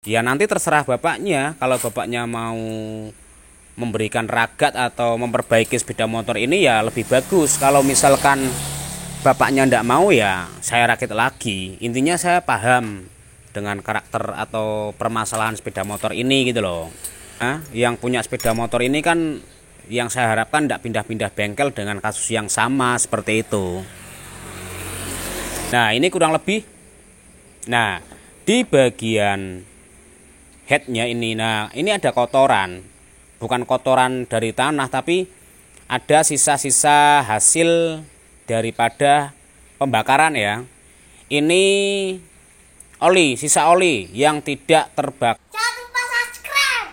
Ya nanti terserah bapaknya, kalau bapaknya mau memberikan ragat atau memperbaiki sepeda motor ini ya lebih bagus. Kalau misalkan bapaknya ndak mau ya saya rakit lagi. Intinya saya paham dengan karakter atau permasalahan sepeda motor ini gitu loh. Nah, yang punya sepeda motor ini kan yang saya harapkan ndak pindah-pindah bengkel dengan kasus yang sama seperti itu. Nah ini kurang lebih. Nah di bagian headnya ini, nah ini ada kotoran, bukan kotoran dari tanah tapi ada sisa-sisa hasil daripada pembakaran ya. Ini oli, sisa oli yang tidak terbakar. Jangan lupa subscribe.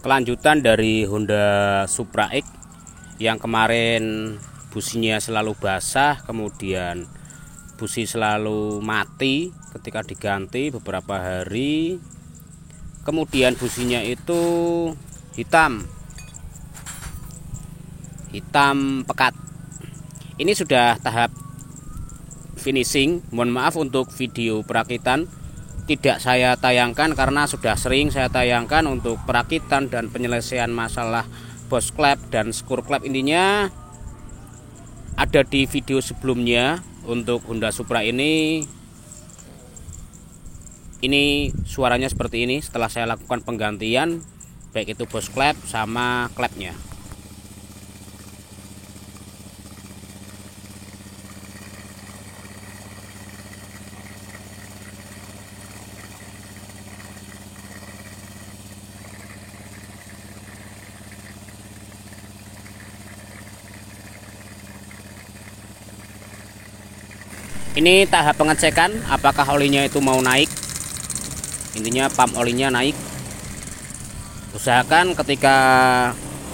Kelanjutan dari Honda Supra X yang kemarin businya selalu basah, kemudian busi selalu mati ketika diganti beberapa hari, kemudian businya itu hitam pekat. Ini sudah tahap finishing. Mohon maaf untuk video perakitan tidak saya tayangkan karena sudah sering saya tayangkan untuk perakitan dan penyelesaian masalah boss klep dan skur klep. Intinya ada di video sebelumnya. Untuk Honda Supra ini suaranya seperti ini setelah saya lakukan penggantian baik itu boss klep sama klepnya. Ini tahap pengecekan apakah olinya itu mau naik. Intinya pump olinya naik. Usahakan ketika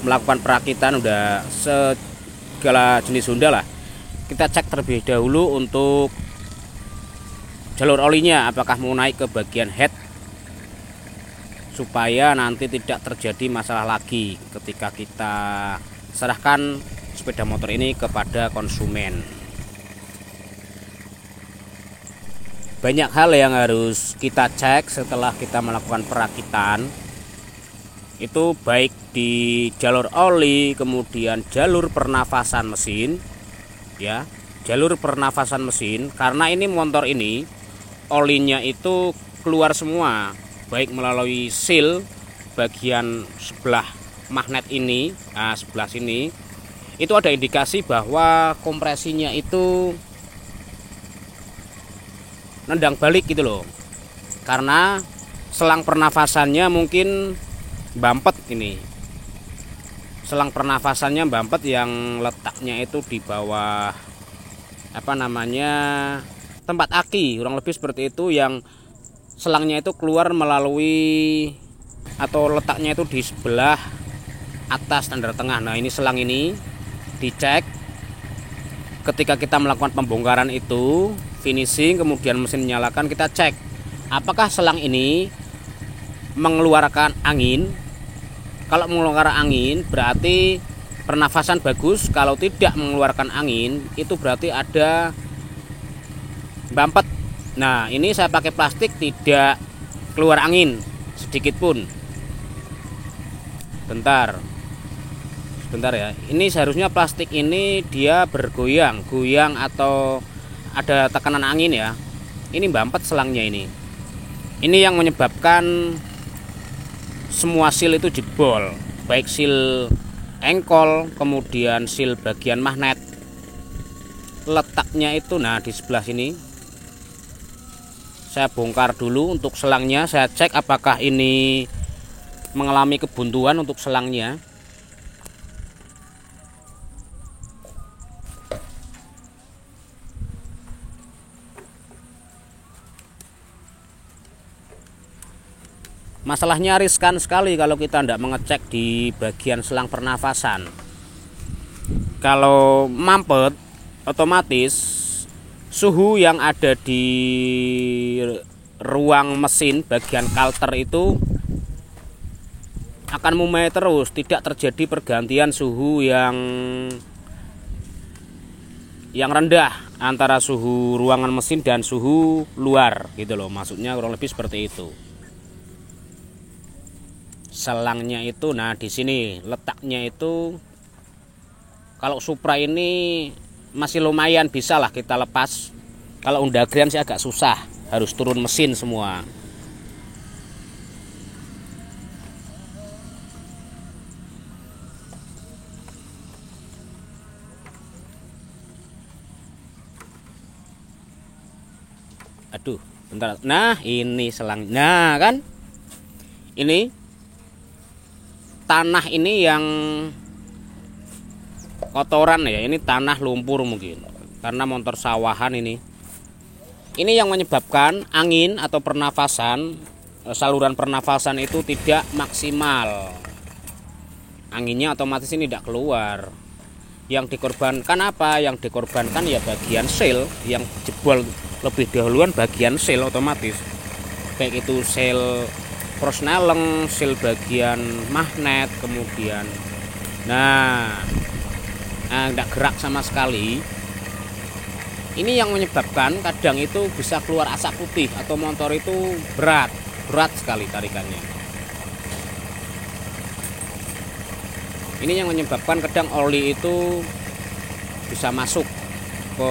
melakukan perakitan udah segala jenis Honda lah, kita cek terlebih dahulu untuk jalur olinya apakah mau naik ke bagian head, supaya nanti tidak terjadi masalah lagi ketika kita serahkan sepeda motor ini kepada konsumen. Banyak hal yang harus kita cek setelah kita melakukan perakitan. Itu baik di jalur oli, kemudian jalur pernafasan mesin ya, jalur pernafasan mesin, karena ini motor ini olinya itu keluar semua, baik melalui seal bagian sebelah magnet ini, nah sebelah sini itu ada indikasi bahwa kompresinya itu nendang balik gitu loh, karena selang pernafasannya mungkin bampet. Ini selang pernafasannya bampet yang letaknya itu di bawah tempat aki, kurang lebih seperti itu, yang selangnya itu keluar melalui atau letaknya itu di sebelah atas tanda tengah. Nah ini selang ini dicek ketika kita melakukan pembongkaran itu finishing, kemudian mesin nyalakan, kita cek apakah selang ini mengeluarkan angin. Kalau mengeluarkan angin berarti pernafasan bagus, kalau tidak mengeluarkan angin itu berarti ada bampet. Nah ini saya pakai plastik tidak keluar angin sedikit pun. Bentar ya, ini seharusnya plastik ini dia bergoyang atau ada tekanan angin ya. Ini bampet selangnya ini yang menyebabkan semua seal itu jebol, baik seal engkol, kemudian seal bagian magnet. Letaknya itu nah di sebelah sini. Saya bongkar dulu untuk selangnya, saya cek apakah ini mengalami kebuntuan untuk selangnya. Masalahnya riskan sekali kalau kita tidak mengecek di bagian selang pernafasan. Kalau mampet, otomatis suhu yang ada di ruang mesin bagian kalter itu akan memai terus, tidak terjadi pergantian suhu yang yang rendah antara suhu ruangan mesin dan suhu luar gitu loh, maksudnya kurang lebih seperti itu. Selangnya itu, nah di sini letaknya itu kalau Supra ini masih lumayan bisa lah kita lepas. Kalau Honda Grand sih agak susah, harus turun mesin semua. Aduh, bentar. Nah, ini selang. Nah, kan? Ini tanah ini yang kotoran ya. Ini tanah lumpur mungkin. Karena motor sawahan ini. Ini yang menyebabkan angin atau pernafasan, saluran pernafasan itu tidak maksimal. Anginnya otomatis ini tidak keluar. Yang dikorbankan apa? Yang dikorbankan ya bagian sel yang jebol lebih dahuluan, bagian sel otomatis, baik itu sel prosneleng, sel bagian magnet, kemudian nggak gerak sama sekali. Ini yang menyebabkan kadang itu bisa keluar asap putih atau motor itu berat sekali tarikannya. Ini yang menyebabkan kadang oli itu bisa masuk ke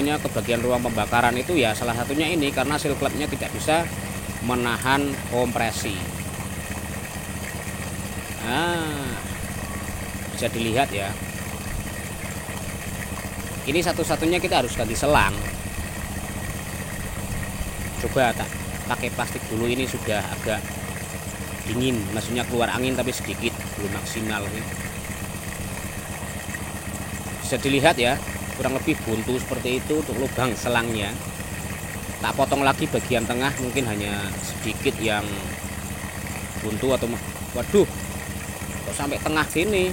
ke bagian ruang pembakaran itu ya, salah satunya ini karena seal klipnya tidak bisa menahan kompresi. Bisa dilihat ya, ini satu-satunya kita harus ganti selang. Coba tak pakai plastik dulu, ini sudah agak dingin, maksudnya keluar angin tapi sedikit, belum maksimal nih. Bisa dilihat ya, kurang lebih buntu seperti itu untuk lubang selangnya. Tak potong lagi bagian tengah, mungkin hanya sedikit yang buntu atau waduh, kok sampai tengah sini.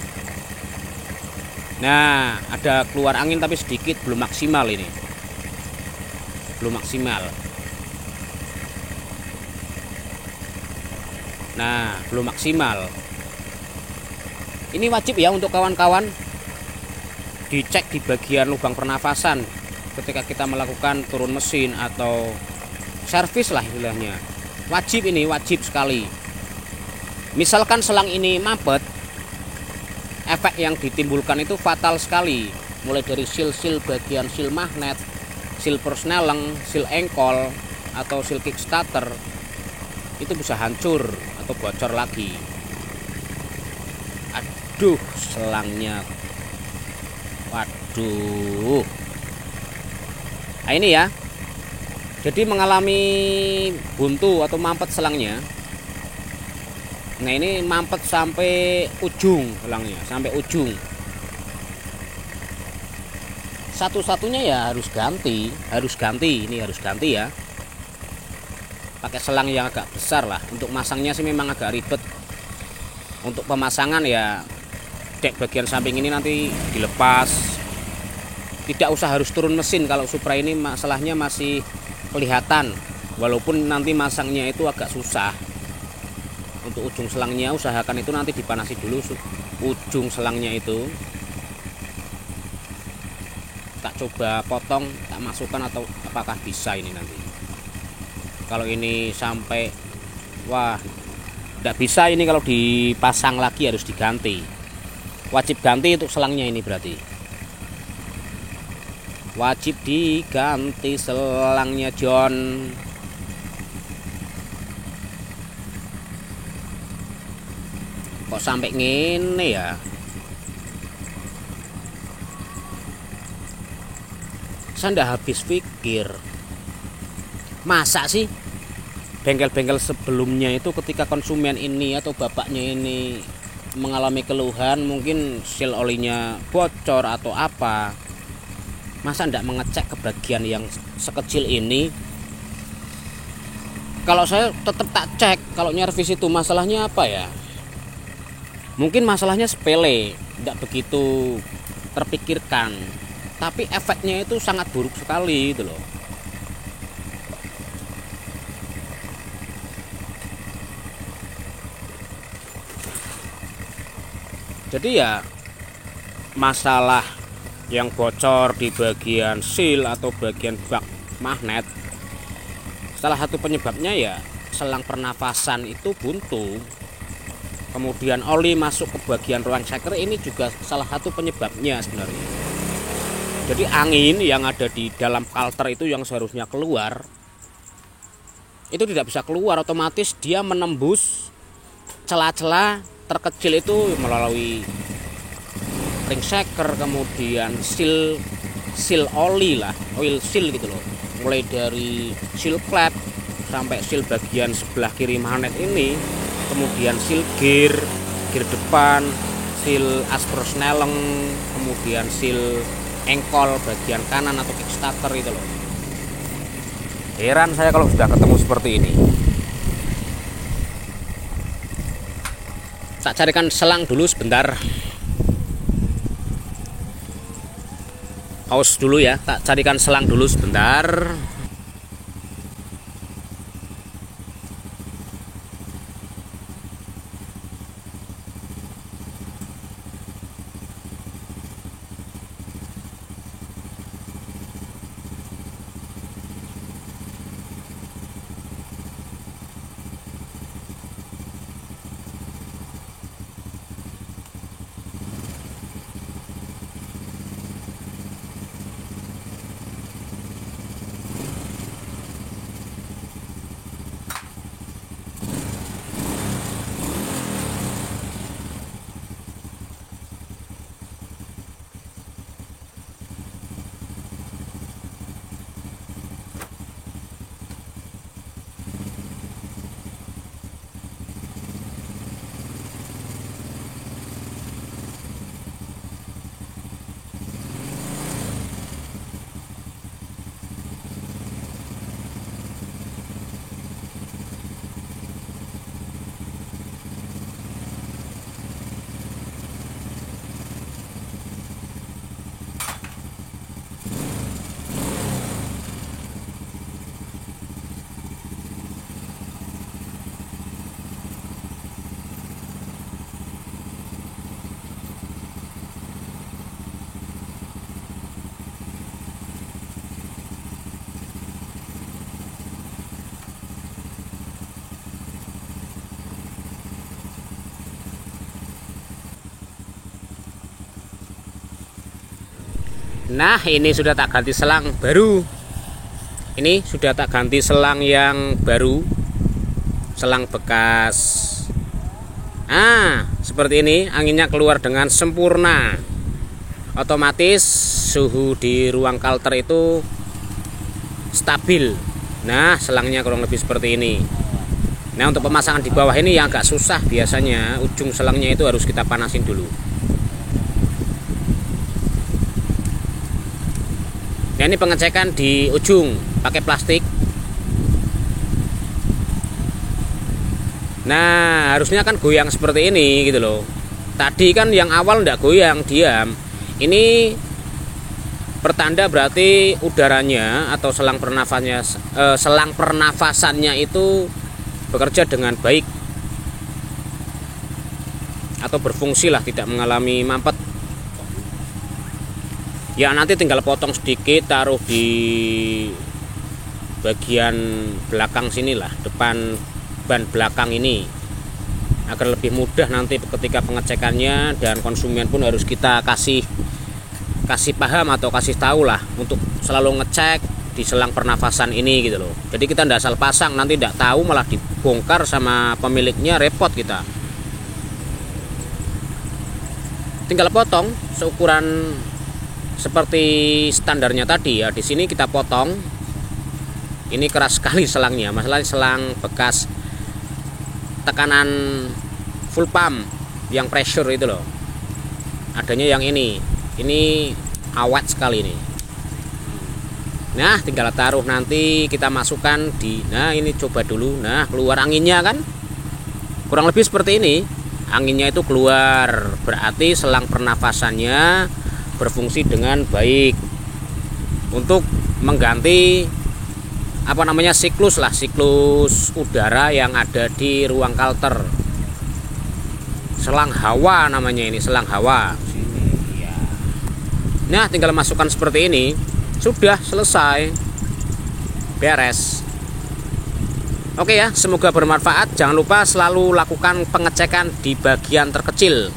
Nah, ada keluar angin tapi sedikit, belum maksimal ini. Belum maksimal. Nah, belum maksimal. Ini wajib ya untuk kawan-kawan dicek di bagian lubang pernafasan ketika kita melakukan turun mesin atau servis lah istilahnya. Wajib, ini wajib sekali. Misalkan selang ini mampet, efek yang ditimbulkan itu fatal sekali. Mulai dari seal bagian seal magnet, seal persneleng, seal engkol atau seal kickstarter, itu bisa hancur atau bocor lagi. Aduh, selangnya. Waduh. Nah ini ya, jadi mengalami buntu atau mampet selangnya. Nah ini mampet sampai ujung selangnya, sampai ujung. Satu-satunya ya harus ganti, ini harus ganti ya. Pakai selang yang agak besar lah. Untuk masangnya sih memang agak ribet. Untuk pemasangan ya dek bagian samping ini nanti dilepas, tidak usah harus turun mesin. Kalau Supra ini masalahnya masih kelihatan, walaupun nanti masangnya itu agak susah. Untuk ujung selangnya usahakan itu nanti dipanasi dulu ujung selangnya itu. Tak coba potong, tak masukkan atau apakah bisa ini nanti. Kalau ini sampai wah, tidak bisa ini, kalau dipasang lagi harus diganti. Wajib ganti untuk selangnya ini, berarti wajib diganti selangnya John. Kok sampai ngene ya? Saya ndak habis pikir, masa sih bengkel-bengkel sebelumnya itu ketika konsumen ini atau bapaknya ini mengalami keluhan, mungkin seal olinya bocor atau apa, masa ndak mengecek ke bagian yang sekecil ini? Kalau saya tetap tak cek. Kalau nyervis itu masalahnya apa ya? Mungkin masalahnya sepele, tidak begitu terpikirkan, tapi efeknya itu sangat buruk sekali itu loh. Jadi ya masalah yang bocor di bagian seal atau bagian bak magnet, salah satu penyebabnya ya selang pernafasan itu buntu. Kemudian oli masuk ke bagian ruang seker, ini juga salah satu penyebabnya sebenarnya. Jadi angin yang ada di dalam kalter itu yang seharusnya keluar, itu tidak bisa keluar, otomatis dia menembus celah-celah terkecil itu melalui ring shaker, kemudian seal oli lah, oil seal gitu loh, mulai dari seal klep sampai seal bagian sebelah kiri magnet ini, kemudian seal gear depan, seal aspersneleng, kemudian seal engkol bagian kanan atau kickstarter itu loh. Heran saya kalau sudah ketemu seperti ini. Tak carikan selang dulu sebentar. Pause dulu ya, tak carikan selang dulu sebentar. Nah, ini sudah tak ganti selang baru. Ini sudah tak ganti selang yang baru, selang bekas. Seperti ini, anginnya keluar dengan sempurna. Otomatis suhu di ruang kalter itu stabil. Nah, selangnya kurang lebih seperti ini. Nah, untuk pemasangan di bawah ini yang agak susah biasanya, ujung selangnya itu harus kita panasin dulu. Nah, ini pengecekan di ujung pakai plastik. Nah, harusnya kan goyang seperti ini gitu loh. Tadi kan yang awal ndak goyang, diam. Ini pertanda berarti udaranya atau selang pernafasannya itu bekerja dengan baik atau berfungsi lah, tidak mengalami mampet. Ya, nanti tinggal potong sedikit, taruh di bagian belakang sinilah, depan ban belakang ini, agar lebih mudah nanti ketika pengecekannya, dan konsumen pun harus kita kasih paham atau kasih tahu lah untuk selalu ngecek di selang pernafasan ini gitu loh. Jadi kita tidak asal pasang, nanti tidak tahu malah dibongkar sama pemiliknya, repot kita. Tinggal potong seukuran seperti standarnya tadi ya. Di sini kita potong. Ini keras sekali selangnya, masalahnya selang bekas tekanan full pump yang pressure itu loh. Adanya yang ini awet sekali ini. Nah, tinggal taruh, nanti kita masukkan di, nah ini coba dulu. Nah, keluar anginnya kan kurang lebih seperti ini. Anginnya itu keluar, berarti selang pernafasannya berfungsi dengan baik untuk mengganti siklus udara yang ada di ruang kalter. Selang hawa namanya ini, selang hawa. Nah, tinggal masukkan seperti ini, sudah selesai, beres. Oke ya, semoga bermanfaat. Jangan lupa selalu lakukan pengecekan di bagian terkecil.